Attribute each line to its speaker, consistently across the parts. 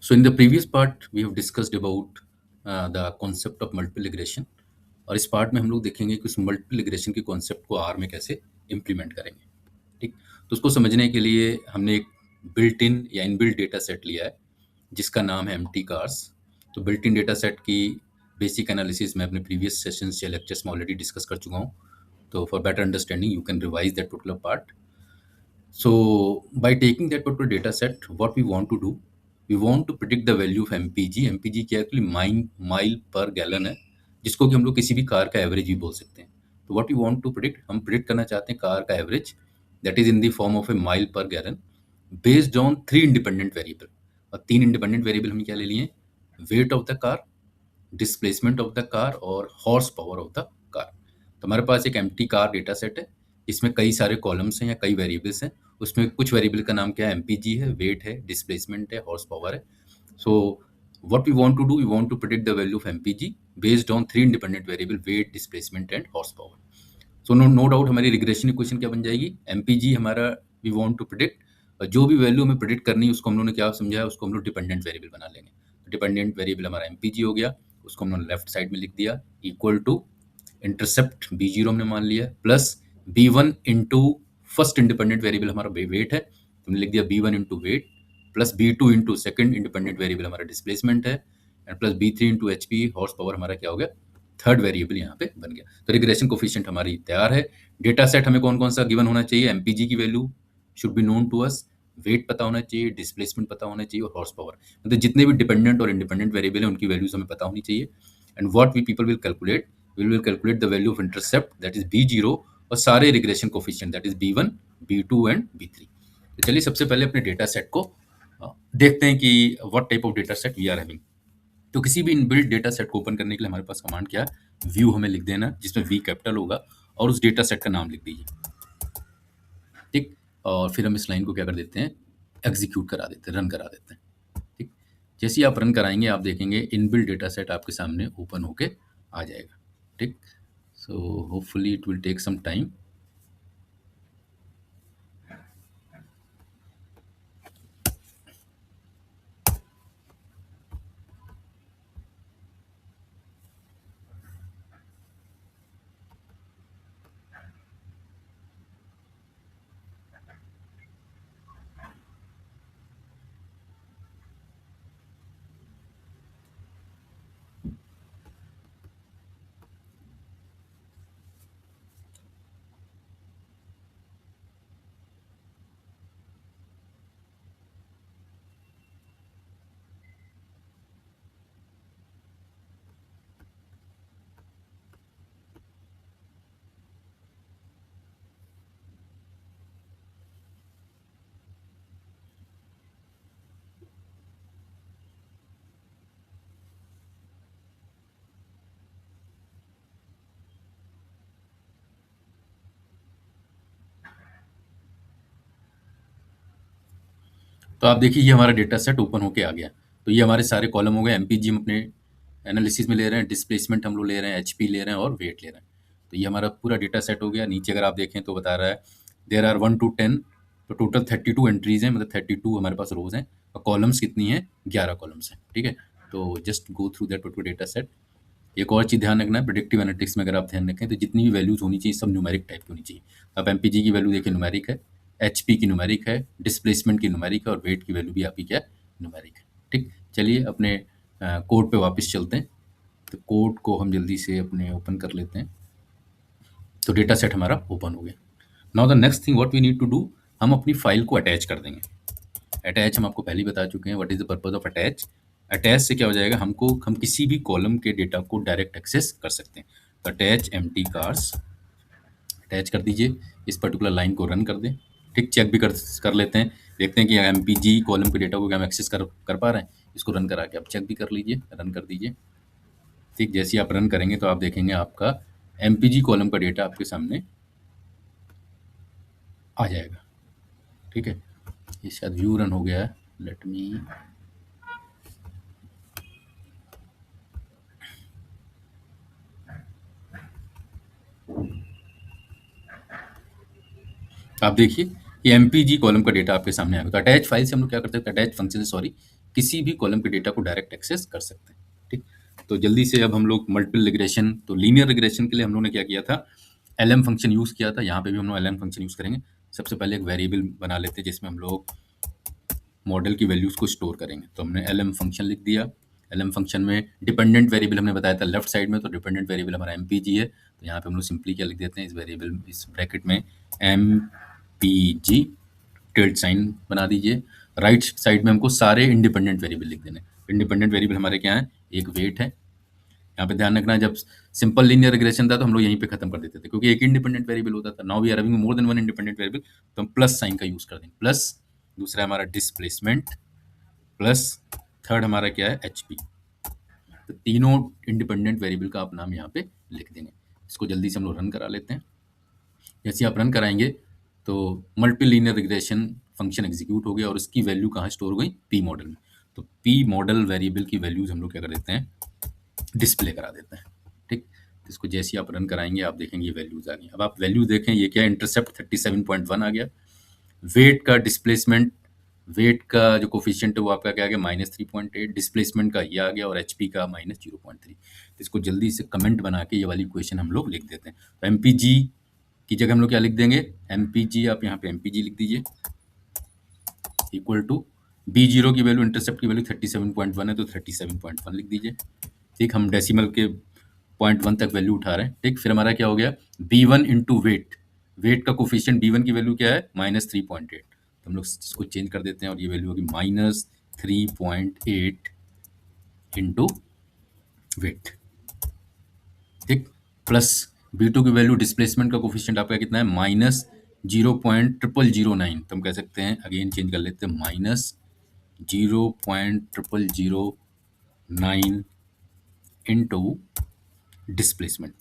Speaker 1: So in the previous part, we have discussed about the concept of multiple regression. और इस part में हम लोग देखेंगे कि उस मल्टीपल रिग्रेशन के कॉन्सेप्ट को आर में कैसे इम्प्लीमेंट करेंगे। ठीक, तो उसको समझने के लिए हमने एक बिल्ट इन या इनबिल्ट डेटा सेट लिया है जिसका नाम है एम्प्टी कार्स। तो बिल्ट इन डेटा सेट की बेसिक एनालिसिस मैं अपने प्रीवियस सेशंस या लेक्चर्स में ऑलरेडी डिस्कस कर चुका हूँ। तो for better understanding you can revise that particular part. So by taking that particular data set, what we want to do, we want to predict the value of MPG. MPG क्या actually mile per gallon है, जिसको कि हम लोग किसी भी car का average भी बोल सकते हैं. तो what we want to predict, हम प्रिडिक्ट करना चाहते हैं कार का average that is in the form of a mile per gallon based on 3 independent variable. और 3 इंडिपेंडेंट वेरिएबल हमने क्या ले लिए, weight of the car, displacement of the car और horse power of the car. तो हमारे पास एक एम्प्टी कार डेटा सेट है, इसमें कई सारे कॉलम्स हैं या कई वेरिएबल्स हैं. उसमें कुछ वेरिएबल का नाम क्या है, एमपीजी है, वेट है, डिस्प्लेसमेंट है, हॉर्स पावर है. सो what we want to do, we want to predict the value of MPG based on 3 independent variable, weight, displacement and horsepower. So no doubt हमारी रिग्रेशन इक्वेशन क्या बन जाएगी, MPG हमारा we want to predict, और जो भी value हमें predict करनी है उसको हम लोगों ने क्या समझाया, उसको हम लोग डिपेंडेंट वेरिएबल बना लेंगे. डिपेंडेंट वेरिएबल हमारा MPG हो गया, उसको हमने लेफ्ट साइड में लिख दिया, इक्वल टू इंटरसेप्ट B0 हमने मान लिया, plus B1 into first independent variable हमारा वेट है, हमने लिख दिया B1 into weight, plus B2 into second independent variable हमारा डिस्प्लेसमेंट है, and plus B3 into HP horse power हमारा क्या हो गया, थर्ड वेरिएबल यहाँ पे बन गया. तो रिग्रेशन कोफिशिएंट हमारी तैयार है. डेटा सेट हमें कौन कौन सा गिवन होना चाहिए, एमपीजी की value should be known to us, weight पता होना चाहिए, डिस्प्लेसमेंट पता होना चाहिए और हॉर्स पावर, मतलब जितने भी डिपेंडेंट और इंडिपेंडेंट वेरिएबल हैं उनकी वैल्यूज हमें पता होनी चाहिए. And what we people will calculate, we will calculate the value of intercept that is B0 और सारे regression coefficient that is B1, B2 and B3. तो चलिए सबसे पहले अपने डेटा सेट को देखते हैं कि what type of data set we are having. तो किसी भी इनबिल्ट डेटा सेट को ओपन करने के लिए हमारे पास कमांड क्या है, व्यू हमें लिख देना जिसमें वी कैपिटल होगा और उस डेटा सेट का नाम लिख दीजिए. ठीक, और फिर हम इस लाइन को क्या कर देते हैं, एग्जीक्यूट करा देते हैं, रन करा देते हैं. ठीक, जैसे ही आप रन कराएंगे आप देखेंगे इनबिल्ट डेटा सेट आपके सामने ओपन होके आ जाएगा. ठीक, so hopefully it will take some time. तो आप देखिए ये हमारा डेटा सेट ओपन होके आ गया. तो ये हमारे सारे कॉलम हो गए, एमपीजी हम अपने एनालिसिस में ले रहे हैं, डिस्प्लेसमेंट हम लोग ले रहे हैं, एचपी ले रहे हैं और वेट ले रहे हैं. तो ये हमारा पूरा डेटा सेट हो गया. नीचे अगर आप देखें तो बता रहा है देयर आर 1 to 10, तो टोटल 32 एंट्रीज हैं, मतलब 32 हमारे पास रोज हैं, और कॉलम्स कितनी हैं, 11 कॉलम्स हैं. ठीक है, तो just go through that particular data set. एक और चीज़ ध्यान रखना है, प्रेडिक्टिव एनालिटिक्स में अगर आप ध्यान रखें तो जितनी भी वैल्यूज होनी चाहिए सब न्यूमेरिक टाइप की होनी चाहिए. अब एमपीजी की वैल्यू देखिए न्यूमेरिक है, एचपी की न्यूमेरिक है, डिस्प्लेसमेंट की न्यूमेरिक है और वेट की वैल्यू भी आपकी क्या है, न्यूमेरिक है. ठीक, चलिए अपने कोड पे वापस चलते हैं. तो कोड को हम जल्दी से अपने ओपन कर लेते हैं. तो डेटा सेट हमारा ओपन हो गया. Now the next thing what we need to do, हम अपनी फाइल को अटैच कर देंगे. अटैच हम आपको पहले ही बता चुके हैं, what is the purpose of attach. Attach से क्या हो जाएगा, हम किसी भी कॉलम के डेटा को डायरेक्ट एक्सेस कर सकते हैं. तो अटैच एम्प्टी कार्स, अटैच कर दीजिए, इस पर्टिकुलर लाइन को रन कर दें. ठीक, चेक भी कर लेते हैं, देखते हैं कि एमपीजी कॉलम के डेटा को क्या हम एक्सेस कर पा रहे हैं. इसको रन करा के आप चेक भी कर लीजिए, रन कर दीजिए. ठीक, जैसे ही आप रन करेंगे तो आप देखेंगे आपका एमपीजी कॉलम का डेटा आपके सामने आ जाएगा. ठीक है, ये शायद व्यू रन हो गया है, लेट मी. आप देखिए ये एमपीजी कॉलम का डेटा आपके सामने आएगा. तो अटैच फाइल से हम लोग क्या करते हैं, अटैच फंक्शन से सॉरी किसी भी कॉलम के डेटा को डायरेक्ट एक्सेस कर सकते हैं। ठीक, तो जल्दी से अब हम लोग मल्टीपल रिग्रेशन, तो लीनियर रिग्रेशन के लिए हम लोग ने क्या किया था, एलएम फंक्शन यूज़ किया था। यहाँ पे भी हम लोग एलएम फंक्शन यूज़ करेंगे। सबसे पहले एक वेरिएबल बना लेते हैं जिसमें हम लोग मॉडल की वैल्यूज़ को स्टोर करेंगे। तो हमने एलएम फंक्शन लिख दिया। एलएम फंक्शन में डिपेंडेंट वेरिएबल हमने बताया था लेफ्ट साइड में, तो डिपेंडेंट वेरिएबल हमारा एमपीजी है। तो यहाँ पे हम लोग सिंपली क्या लिख देते हैं, इस वेरिएबल इस ब्रैकेट में एमपीजी टिल्ड साइन बना दीजिए। राइट साइड में हमको सारे इंडिपेंडेंट वेरिएबल लिख देने। इंडिपेंडेंट वेरिएबल हमारे क्या है, एक वेट है। यहाँ पे ध्यान रखना, जब सिंपल लीनियर रिग्रेशन था तो हम लोग यहीं पे खत्म कर देते थे क्योंकि एक इंडिपेंडेंट वेरिएबल होता था। Now we are having more than one independent variable, तो हम प्लस साइन का यूज कर देंगे। प्लस, दूसरा हमारा डिस्प्लेसमेंट, प्लस थर्ड हमारा क्या है, एचपी। तो तीनों इंडिपेंडेंट वेरिएबल का आप नाम यहाँ पे लिख देंगे। इसको जल्दी से हम लोग रन करा लेते हैं। जैसे आप रन कराएंगे तो multi linear regression function execute हो गया और उसकी वैल्यू कहाँ स्टोर हो गई, पी मॉडल में। तो पी मॉडल वेरिएबल की वैल्यूज हम लोग क्या कर देते हैं, डिस्प्ले करा देते हैं। ठीक, तो इसको जैसे ही आप रन कराएंगे आप देखेंगे ये वैल्यूज आ गई। अब आप वैल्यू देखें, ये क्या, इंटरसेप्ट 37.1 आ गया। वेट का डिस्प्लेसमेंट, वेट का जो कोफिशिएंट है वो आपका क्या आ गया, -3.8। डिस्प्लेसमेंट का ये आ गया और एचपी का -0.3। तो इसको जल्दी से कमेंट बना के ये वाली इक्वेशन हम लोग लिख देते हैं। तो एमपीजी की जगह हम लोग क्या लिख देंगे, एमपीजी, आप यहाँ पे एमपीजी लिख दीजिए, इक्वल टू बी जीरो की वैल्यू, इंटरसेप्ट की वैल्यू 37.1 है तो 37.1 लिख दीजिए। ठीक, हम डेसिमल के 0.1 तक वैल्यू उठा रहे हैं। ठीक, फिर हमारा क्या हो गया, b1 इंटू वेट, वेट का कोफिशिएंट b1 की वैल्यू क्या है, -3.8। तो हम लोग इसको चेंज कर देते हैं और ये वैल्यू होगी -3.8 इंटू वेट। ठीक, प्लस b2 की वैल्यू, डिस्प्लेसमेंट का कोफिशिएंट आपका कितना है, -0.0009। तो हम कह सकते हैं, अगेन चेंज कर लेते हैं, -0.0009 इंटू डिस्प्लेसमेंट।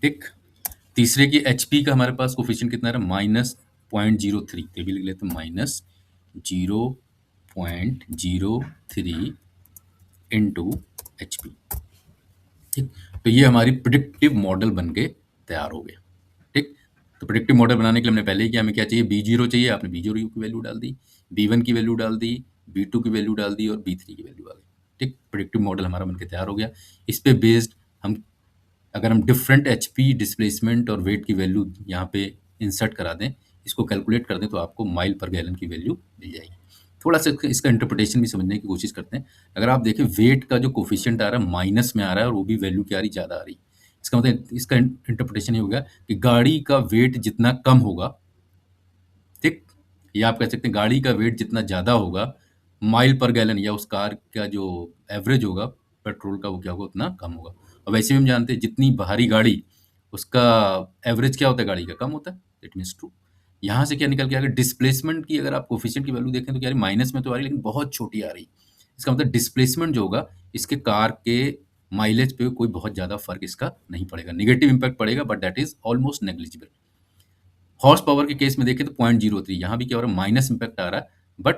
Speaker 1: ठीक, तीसरे की एचपी का हमारे पास कोफिशिएंट कितना है, -0.03। ये भी लिख लेते हैं, -0.03 इंटू एचपी। ठीक, तो ये हमारी प्रिडिक्टिव मॉडल बन के तैयार हो गया। ठीक, तो प्रिडिक्टिव मॉडल बनाने के लिए हमने पहले ही किया, हमें क्या चाहिए, b0 चाहिए, आपने b0 की वैल्यू डाल दी, b1 की वैल्यू डाल दी, b2 की वैल्यू डाल दी और b3 की वैल्यू डाल दी। ठीक, प्रिडिक्टिव मॉडल हमारा बनके तैयार हो गया। इस पे बेस्ड हम, अगर हम डिफरेंट एचपी, डिस्प्लेसमेंट और वेट की वैल्यू यहाँ पे इंसर्ट करा दें, इसको कैलकुलेट कर दें, तो आपको माइल पर गैलन की वैल्यू मिल जाएगी। थोड़ा सा इसका इंटरप्रिटेशन भी समझने की कोशिश करते हैं। अगर आप देखें, वेट का जो कोफिशिएंट आ रहा है माइनस में आ रहा है और वो भी वैल्यू क्या आ रही, ज़्यादा आ रही। इसका मतलब, इसका इंटरप्रिटेशन ये होगा कि गाड़ी का वेट जितना कम होगा, ठीक, या आप कह सकते हैं गाड़ी का वेट जितना ज़्यादा होगा, माइल पर गैलन या उस कार का जो एवरेज होगा पेट्रोल का, वो क्या होगा, उतना कम होगा। और वैसे भी हम जानते हैं जितनी भारी गाड़ी, उसका एवरेज क्या होता है गाड़ी का, कम होता है। It means true. यहाँ से क्या निकल के आ गया, डिस्प्लेसमेंट की अगर आप कोफिशिएंट की वैल्यू देखें तो क्या, माइनस में तो आ रही लेकिन बहुत छोटी आ रही। इसका मतलब डिस्प्लेसमेंट जो होगा, इसके कार के माइलेज पे कोई बहुत ज़्यादा फर्क इसका नहीं पड़ेगा, नेगेटिव इम्पैक्ट पड़ेगा but that is almost negligible. Horse power के केस में देखें तो 0.03, यहाँ भी क्या हो रहा है, माइनस इम्पैक्ट आ रहा है बट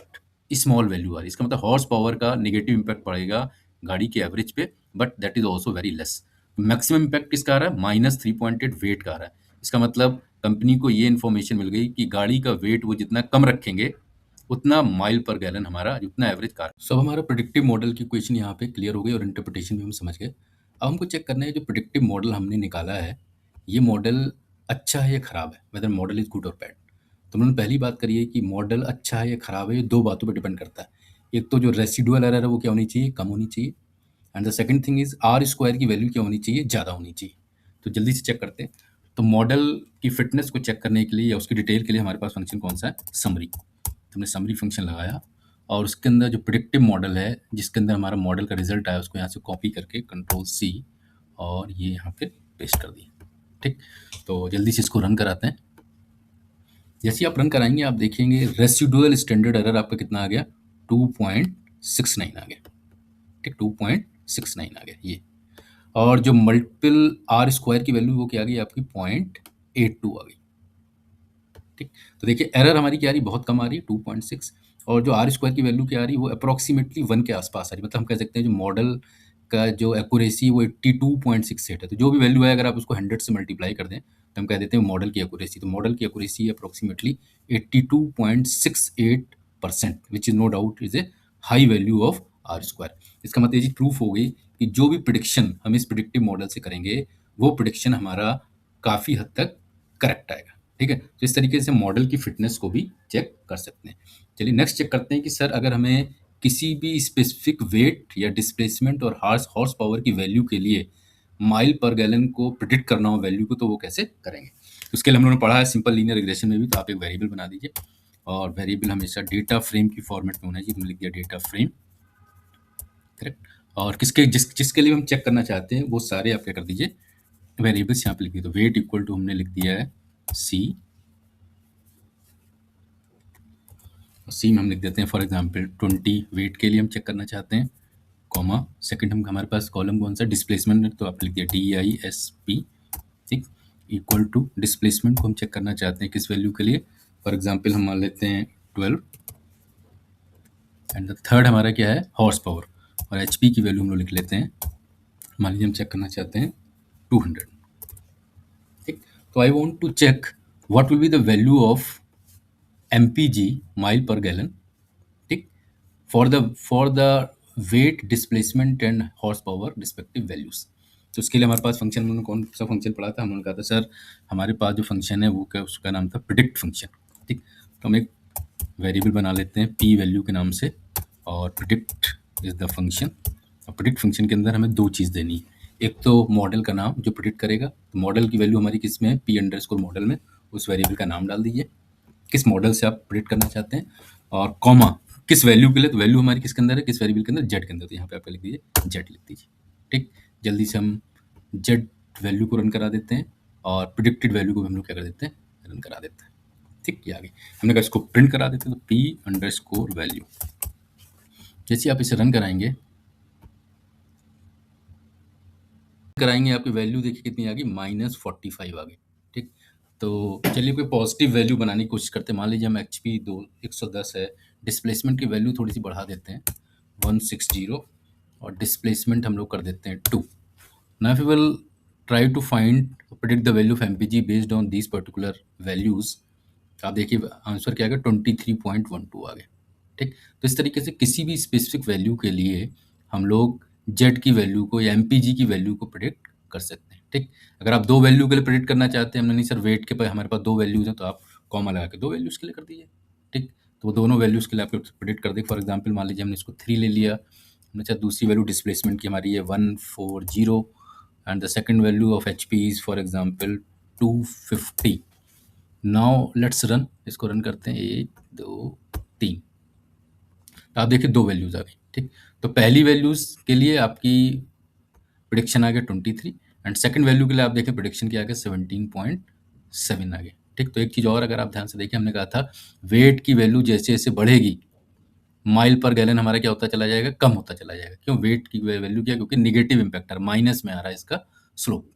Speaker 1: स्मॉल वैल्यू आ रही है। इसका मतलब हॉर्स पावर का नेगेटिव इम्पैक्ट पड़ेगा गाड़ी के एवरेज पे, but that is also very less. Maximum impact किसका आ रहा है, -3.8 वेट का आ रहा है। इसका मतलब कंपनी को ये इन्फॉर्मेशन मिल गई कि गाड़ी का वेट वो जितना कम रखेंगे, उतना माइल पर गैलन हमारा, जितना एवरेज कार। सब हमारा प्रिडिक्टिव मॉडल की क्वेश्चन यहाँ पे क्लियर हो गई और इंटरप्रिटेशन भी हम समझ गए। अब हमको चेक करना है, जो प्रिडिक्टिव मॉडल हमने निकाला है, ये मॉडल अच्छा है या खराब है, वेदर मॉडल इज गुड और बैड। तो उन्होंने पहली बात करी है कि मॉडल अच्छा है या खराब है, ये दो बातों पर डिपेंड करता है। एक तो जो रेसिडुअल एरर है वो क्या होनी चाहिए, कम होनी चाहिए। And the second thing is R square की वैल्यू क्या होनी चाहिए, ज़्यादा होनी चाहिए। तो जल्दी से चेक करते हैं। तो मॉडल की फिटनेस को चेक करने के लिए या उसकी डिटेल के लिए हमारे पास फंक्शन कौन सा है, समरी। हमने समरी फंक्शन लगाया और उसके अंदर जो प्रिडिक्टिव मॉडल है, जिसके अंदर हमारा मॉडल का रिजल्ट आया, उसको यहाँ से कॉपी करके Ctrl+C और ये यहाँ पे पेस्ट कर दिया। ठीक, तो जल्दी से इसको रन कराते हैं। जैसे ही आप रन कराएंगे आप देखेंगे रेसिडुअल स्टैंडर्ड एरर आपका कितना आ गया, 2.69 आ गया। ठीक, 2.69 आ गया ये। और जो मल्टीपल आर स्क्वायर की वैल्यू वो क्या आ गई आपकी, 0.82 आ गई। ठीक, तो देखिए एरर हमारी क्या आ रही, बहुत कम आ रही है, 2.6। और जो आर स्क्वायर की वैल्यू क्या आ रही है, वो अप्रोक्सीमेटली 1 के आसपास आ रही है। मतलब हम कह सकते हैं जो मॉडल का जो एक्यूरेसी वो 82.68 है। तो जो भी वैल्यू है, अगर आप उसको 100 से मल्टीप्लाई कर दें तो हम कह देते हैं मॉडल की एक्यूरेसी। तो मॉडल की accuracy approximately 82.68 percent which is no doubt is a high value of R square. इसका मतलब ये चीज प्रूफ हो गई कि जो भी प्रिडिक्शन हम इस प्रिडिक्टिव मॉडल से करेंगे वो प्रिडिक्शन हमारा काफ़ी हद तक करेक्ट आएगा। ठीक है, तो इस तरीके से मॉडल की फिटनेस को भी चेक कर सकते हैं। चलिए नेक्स्ट चेक करते हैं कि सर अगर हमें किसी भी स्पेसिफिक वेट या डिस्प्लेसमेंट और हॉर्स पावर की वैल्यू के लिए माइल पर गैलन को प्रिडिक्ट करना हो वैल्यू को, तो वो कैसे करेंगे। तो उसके लिए हम लोगों ने पढ़ा है सिंपल लीनियर रिग्रेशन में भी। तो आप एक वेरिएबल बना दीजिए और वेरिएबल हमेशा डेटा फ्रेम की फॉर्मेट में होना चाहिए। तुमने लिख दिया डेटा फ्रेम, करेक्ट। और जिसके लिए हम चेक करना चाहते हैं वो सारे आप क्या कर दीजिए वेरिएबल्स यहाँ पे लिख दिए। तो वेट इक्वल टू हमने लिख दिया है सी, सी में हम लिख देते हैं फॉर एग्जांपल 20 वेट के लिए हम चेक करना चाहते हैं, कॉमा सेकंड हम हमारे पास कॉलम कौन सा डिस्प्लेसमेंट है, तो आप लिख दिया DISP, ठीक, इक्वल टू डिस्प्लेसमेंट को हम चेक करना चाहते हैं किस वैल्यू के लिए, फॉर एग्जांपल हम मान लेते हैं 12 एंड द थर्ड हमारा क्या है हॉर्स पावर, और HP की वैल्यू हम लोग लिख लेते हैं, मान लीजिए हम चेक करना चाहते हैं 200, ठीक। तो I want to check what will be the value of MPG mile per gallon, ठीक, for the weight displacement and horse power respective values. तो उसके लिए हमारे पास फंक्शन, हमने कौन सा फंक्शन पढ़ा था, हमने कहा था सर हमारे पास जो फंक्शन है वो क्या, उसका नाम था प्रिडिक्ट फंक्शन, ठीक। तो हम एक वेरिएबल बना लेते हैं P वैल्यू के नाम से, और प्रिडिक्ट इज द फंक्शन। और प्रिडिक्ट फंक्शन के अंदर हमें दो चीज़ देनी है, एक तो मॉडल का नाम जो प्रिडिक्ट करेगा, तो मॉडल की वैल्यू हमारी किस में है P_अंडरस्कोर मॉडल में, उस वेरिएबल का नाम डाल दीजिए किस मॉडल से आप प्रिडिक्ट करना चाहते हैं, और कॉमा किस वैल्यू के लिए, तो वैल्यू हमारी किसके अंदर है, किस वेरिएबल के अंदर, जेड के अंदर, तो यहाँ पे आप लिख दीजिए जेड लिख दीजिए, ठीक। जल्दी से हम जेड वैल्यू को रन करा देते हैं और प्रिडिक्टेड वैल्यू को भी हम लोग क्या कर देते हैं रन करा देते हैं, ठीक। ये आगे हमने कहा इसको प्रिंट करा देते हैं, तो P_अंडरस्कोर वैल्यू, जैसे आप इसे रन कराएंगे आपकी वैल्यू देखिए कितनी आ गई -45 आ गई, ठीक। तो चलिए कोई पॉजिटिव वैल्यू बनाने की कोशिश करते हैं। मान लीजिए हम HP 110 है, डिस्प्लेसमेंट की वैल्यू थोड़ी सी बढ़ा देते हैं 160 और डिस्प्लेसमेंट हम लोग कर देते हैं 2। Now we will try to find predict the value of MPG based on these particular values. आप देखिए आंसर क्या आ गया 23.12 आ गया, ठीक। तो इस तरीके से किसी भी स्पेसिफिक वैल्यू के लिए हम लोग जेड की वैल्यू को या MPG की वैल्यू को प्रिडिक्ट कर सकते हैं, ठीक। अगर आप दो वैल्यू के लिए प्रिडिक्ट करना चाहते हैं, हमने नहीं सर वेट के पर हमारे पास दो वैल्यूज हैं, तो आप कॉमा लगा के दो वैल्यूज के लिए कर दीजिए, ठीक। तो वो दोनों वैल्यूज के लिए आप प्रिडिक्ट कर दें। फॉर एग्जाम्पल मान लीजिए हमने इसको 3 ले लिया, हमने चाहे दूसरी वैल्यू डिस्प्लेसमेंट की हमारी है 140 and the second value of HP is for example 250। Now let's run, इसको रन करते हैं 1 2 3, तो आप देखिए दो वैल्यूज आ गई, ठीक। तो पहली वैल्यूज के लिए आपकी प्रिडिक्शन आ गया 23 एंड सेकंड वैल्यू के लिए आप देखें प्रिडिक्शन क्या आ गया 17.7 आ गया, ठीक। तो एक चीज़ और अगर आप ध्यान से देखिए, हमने कहा था वेट की वैल्यू जैसे जैसे बढ़ेगी माइल पर गैलन हमारा क्या होता चला जाएगा, कम होता चला जाएगा। क्यों, वेट की वैल्यू क्या, क्योंकि निगेटिव इम्पैक्ट आ रहा है, माइनस में आ रहा है इसका स्लोप,